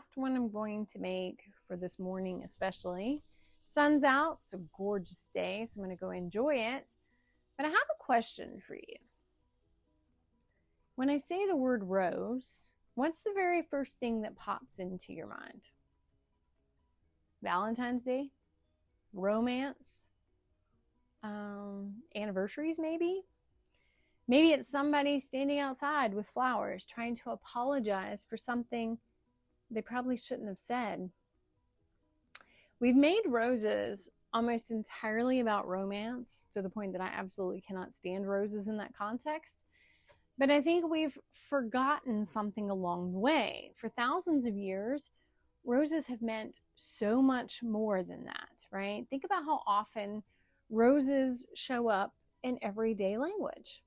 last one I'm going to make for this morning especially. Sun's out, it's a gorgeous day, so I'm going to go enjoy it. But I have a question for you. When I say the word rose, what's the very first thing that pops into your mind? Valentine's Day? Romance? Anniversaries maybe? Maybe it's somebody standing outside with flowers trying to apologize for something they probably shouldn't have said. We've made roses almost entirely about romance to the point that I absolutely cannot stand roses in that context. But I think we've forgotten something along the way. For thousands of years, roses have meant so much more than that, right? Think about how often roses show up in everyday language.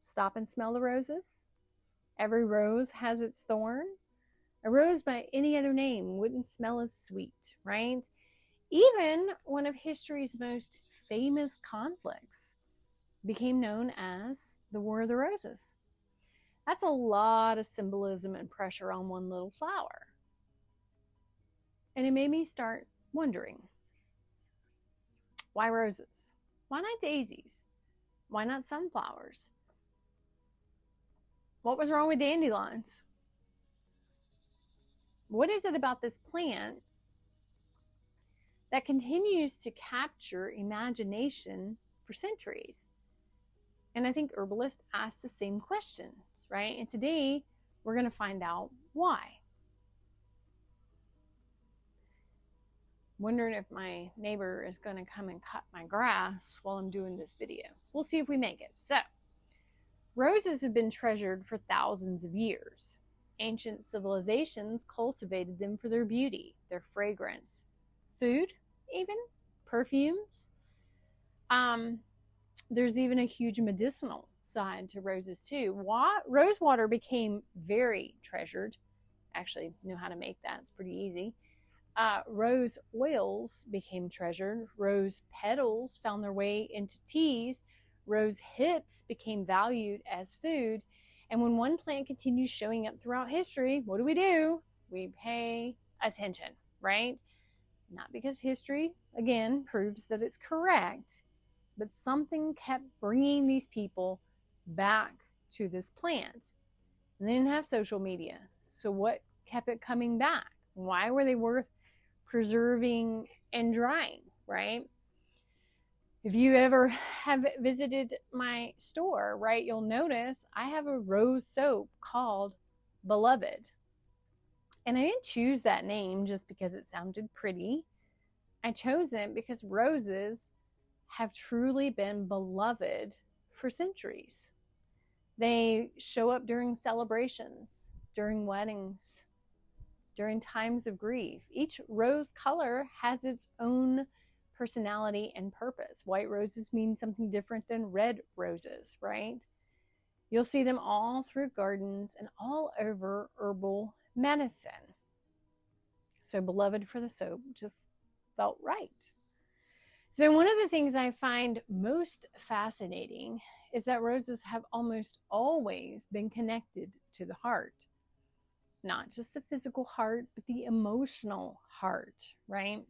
Stop and smell the roses. Every rose has its thorn. A rose by any other name wouldn't smell as sweet, right? Even one of history's most famous conflicts became known as the War of the Roses. That's a lot of symbolism and pressure on one little flower. And it made me start wondering, why roses? Why not daisies? Why not sunflowers? What was wrong with dandelions? What is it about this plant that continues to capture imagination for centuries? And I think herbalists ask the same questions, right? And today we're going to find out why. Wondering if my neighbor is going to come and cut my grass while I'm doing this video. We'll see if we make it. So, roses have been treasured for thousands of years. Ancient civilizations cultivated them for their beauty, their fragrance, food, even perfumes. There's even a huge medicinal side to roses too. Rose water became very treasured. Actually, know how to make that. It's pretty easy. Rose oils became treasured. Rose petals found their way into teas. Rose hips became valued as food. And when one plant continues showing up throughout history, what do? We pay attention, right? Not because history, again, proves that it's correct, but something kept bringing these people back to this plant. And they didn't have social media. So what kept it coming back? Why were they worth preserving and drying, right? If you ever have visited my store, right, you'll notice I have a rose soap called Beloved. And I didn't choose that name just because it sounded pretty. I chose it because roses have truly been beloved for centuries. They show up during celebrations, during weddings, during times of grief. Each rose color has its own personality and purpose. White roses mean something different than red roses, right? You'll see them all through gardens and all over herbal medicine. So Beloved for the soap just felt right. So one of the things I find most fascinating is that roses have almost always been connected to the heart. Not just the physical heart, but the emotional heart, right?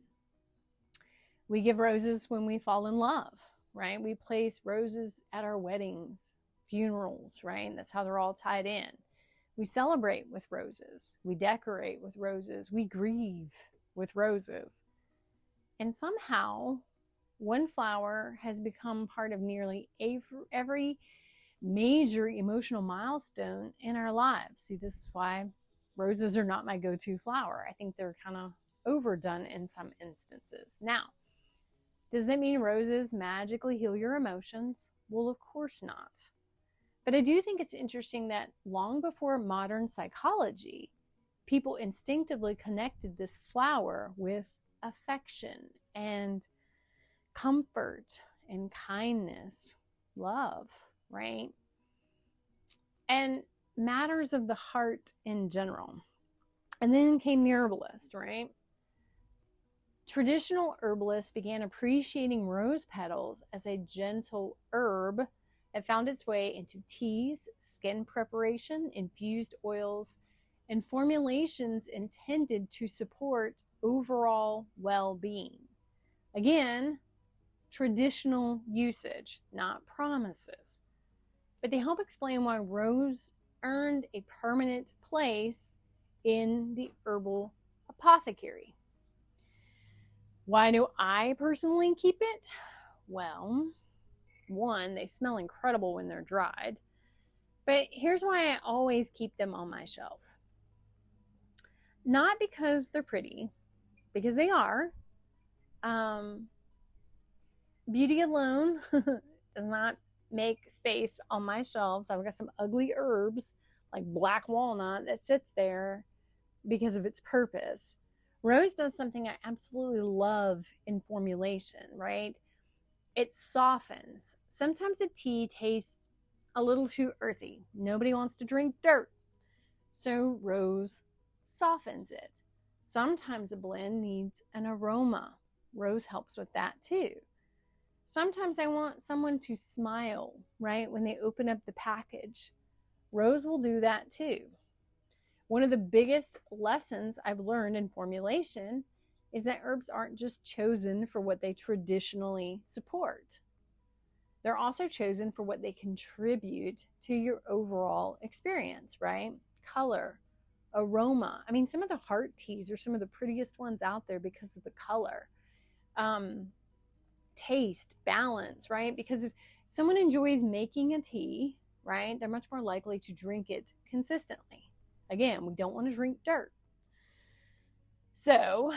We give roses when we fall in love, right? We place roses at our weddings, funerals, right? That's how they're all tied in. We celebrate with roses. We decorate with roses. We grieve with roses. And somehow, one flower has become part of nearly every major emotional milestone in our lives. See, this is why roses are not my go-to flower. I think they're kind of overdone in some instances. Now, does that mean roses magically heal your emotions? Well, of course not. But I do think it's interesting that long before modern psychology, people instinctively connected this flower with affection and comfort and kindness, love, right? And matters of the heart in general. And then came the herbalist, right? Traditional herbalists began appreciating rose petals as a gentle herb that found its way into teas, skin preparation, infused oils, and formulations intended to support overall well-being. Again, traditional usage, not promises. But they help explain why rose earned a permanent place in the herbal apothecary. Why do I personally keep it? Well, one, they smell incredible when they're dried. But here's why I always keep them on my shelf. Not because they're pretty, because they are. Beauty alone does not make space on my shelves. I've got some ugly herbs like black walnut that sits there because of its purpose. Rose does something I absolutely love in formulation, right? It softens. Sometimes a tea tastes a little too earthy. Nobody wants to drink dirt. So rose softens it. Sometimes a blend needs an aroma. Rose helps with that too. Sometimes I want someone to smile, right, when they open up the package. Rose will do that too. One of the biggest lessons I've learned in formulation is that herbs aren't just chosen for what they traditionally support. They're also chosen for what they contribute to your overall experience, right? Color, aroma. I mean, some of the heart teas are some of the prettiest ones out there because of the color. Taste, balance, right? Because if someone enjoys making a tea, right, they're much more likely to drink it consistently. Again, we don't want to drink dirt. So,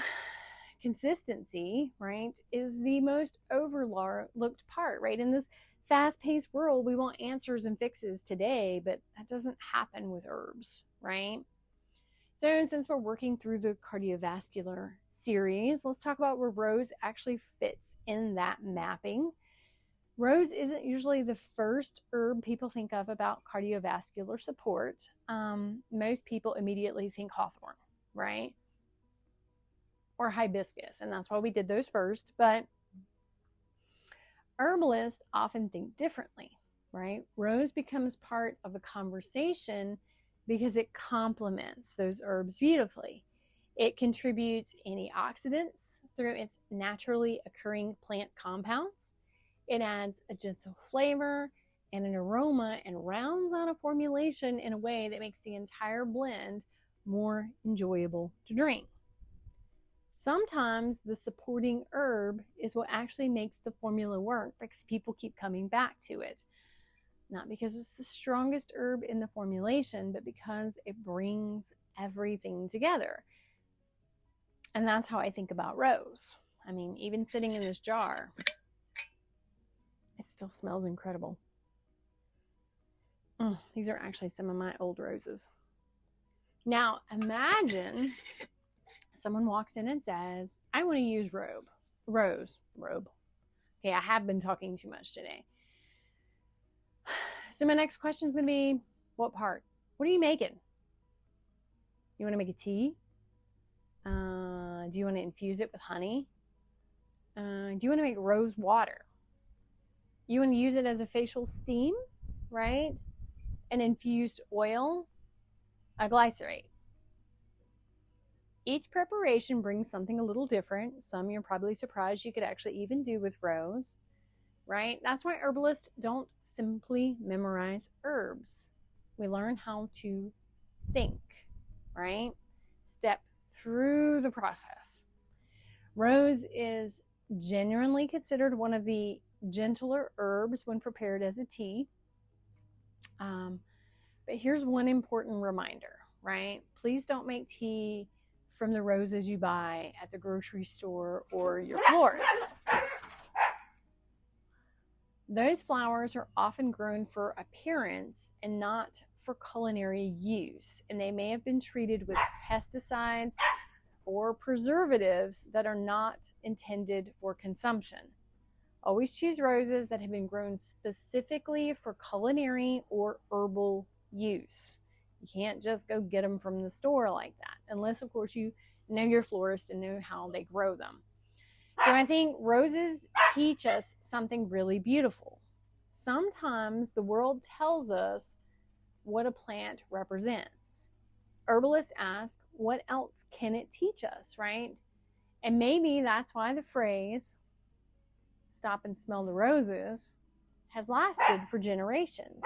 consistency, right, is the most overlooked part, right? In this fast-paced world, we want answers and fixes today, but that doesn't happen with herbs, right? So since we're working through the cardiovascular series, let's talk about where rose actually fits in that mapping. Rose isn't usually the first herb people think of about cardiovascular support. Most people immediately think hawthorn, right? Or hibiscus, and that's why we did those first. But herbalists often think differently, right? Rose becomes part of a conversation because it complements those herbs beautifully. It contributes antioxidants through its naturally occurring plant compounds. It adds a gentle flavor and an aroma and rounds out a formulation in a way that makes the entire blend more enjoyable to drink. Sometimes the supporting herb is what actually makes the formula work because people keep coming back to it. Not because it's the strongest herb in the formulation, but because it brings everything together. And that's how I think about rose. I mean, even sitting in this jar, it still smells incredible. These are actually some of my old roses. Now, imagine someone walks in and says, I want to use rose. Okay, I have been talking too much today. So my next question is going to be, what part? What are you making? You want to make a tea? Do you want to infuse it with honey? Do you want to make rose water? You want to use it as a facial steam, right? An infused oil, a glycerate. Each preparation brings something a little different. Some you're probably surprised you could actually even do with rose, right? That's why herbalists don't simply memorize herbs. We learn how to think, right? Step through the process. Rose is genuinely considered one of the gentler herbs when prepared as a tea. But here's one important reminder, right? Please don't make tea from the roses you buy at the grocery store or your florist. Those flowers are often grown for appearance and not for culinary use, and they may have been treated with pesticides or preservatives that are not intended for consumption. Always choose roses that have been grown specifically for culinary or herbal use. You can't just go get them from the store like that, unless, of course, you know your florist and know how they grow them. So I think roses teach us something really beautiful. Sometimes the world tells us what a plant represents. herbalists ask, what else can it teach us, right? And maybe that's why the phrase, stop and smell the roses, has lasted for generations.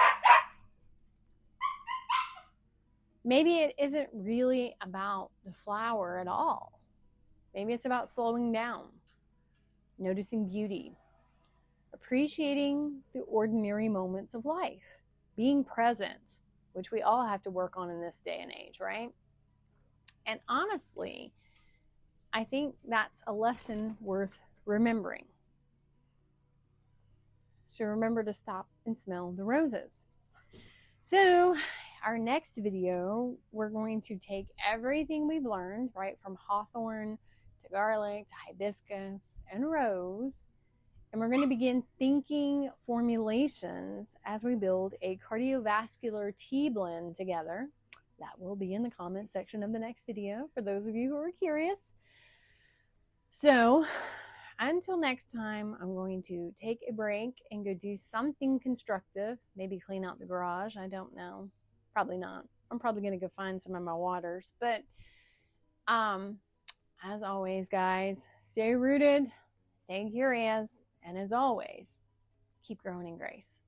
Maybe it isn't really about the flower at all. Maybe it's about slowing down, noticing beauty, appreciating the ordinary moments of life, being present, which we all have to work on in this day and age, right? And honestly, I think that's a lesson worth remembering. So remember to stop and smell the roses. So our next video, we're going to take everything we've learned, right, from hawthorn to garlic to hibiscus and rose, and we're going to begin thinking formulations as we build a cardiovascular tea blend together. That will be in the comment section of the next video for those of you who are curious. So until next time, I'm going to take a break and go do something constructive, maybe clean out the garage. I don't know. Probably not. I'm probably going to go find some of my waters. But as always, guys, stay rooted, stay curious, and as always, keep growing in grace.